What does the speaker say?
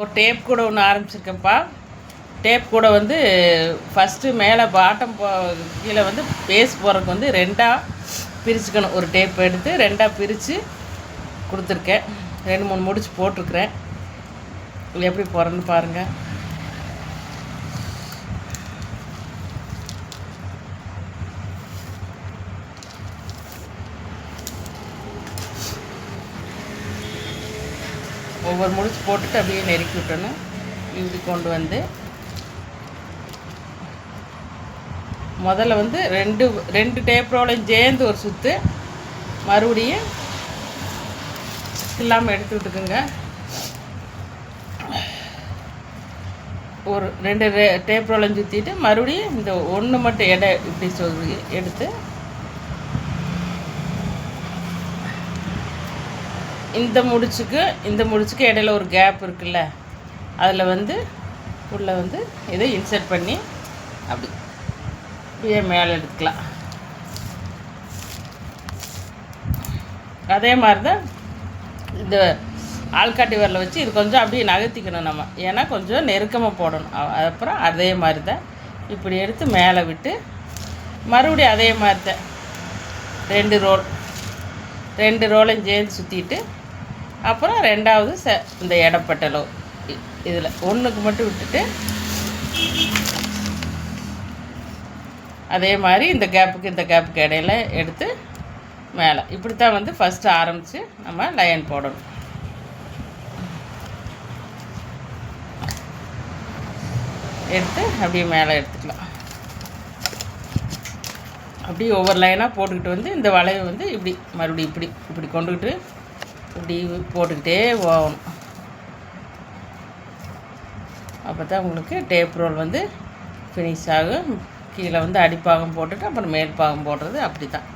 ஒரு டேப் கூட ஒன்று ஆரம்பிச்சிருக்கேன்ப்பா. டேப் கூட வந்து ஃபஸ்ட்டு மேலே பாட்டம் கீழே வந்து பேஸ் போகிறதுக்கு வந்து ரெண்டாக பிரிச்சுக்கணும். ஒரு டேப் எடுத்து ரெண்டாக பிரித்து கொடுத்துருக்கேன். 2-3 முடிச்சு போட்டிருக்கிறேன். இது எப்படி போகிறேன்னு பாருங்கள். ஒவ்வொரு முடிச்சு போட்டுட்டு அப்படியே நெருக்கி விட்டணும். இப்படி கொண்டு வந்து முதல்ல வந்து ரெண்டு டேப் ரோலையும் சேர்ந்து ஒரு சுற்று மறுபடியும் இல்லாமல் எடுத்து விட்டுக்குங்க. ஒரு 2 டேப் ரோலையும் சுற்றிட்டு மறுபடியும் இந்த ஒன்று மட்டும் இப்படி சொல்லி எடுத்து இந்த முடிச்சுக்கு இடையில ஒரு கேப் இருக்குல்ல, அதில் வந்து உள்ளே வந்து இதை இன்சர்ட் பண்ணி அப்படியே மேலே எடுத்துக்கலாம். அதே மாதிரி தான் இந்த ஆள்காட்டி விரலை வச்சு இது கொஞ்சம் அப்படியே நகர்த்திக்கணும் நம்ம, ஏன்னா கொஞ்சம் நெருக்கமாக போடணும். அப்புறம் அதே மாதிரி தான் இப்படி எடுத்து மேலே விட்டு மறுபடியும் அதே மாதிரி தான் 2 ரோலையும் சேர்ந்து சுற்றிட்டு அப்புறம் ரெண்டாவது இந்த இடப்பட்டலோ இதில் ஒன்றுக்கு மட்டும் விட்டுட்டு அதே மாதிரி இந்த கேப்புக்கு இடையில எடுத்து மேலே இப்படித்தான் வந்து ஃபஸ்ட்டு ஆரம்பித்து நம்ம லைன் போடணும். எடுத்து அப்படியே மேலே எடுத்துக்கலாம். அப்படியே ஒவ்வொரு லைனாக போட்டுக்கிட்டு வந்து இந்த வளைவை வந்து இப்படி மறுபடியும் இப்படி கொண்டுக்கிட்டு இப்படி போட்டுக்கிட்டே போகணும். அப்போ தான் உங்களுக்கு டேப் ரோல் வந்து ஃபினிஷ் ஆகும். கீழே வந்து அடிப்பாகம் போட்டுட்டு அப்புறம் மேல் பாகம் போடுறது அப்படி தான்.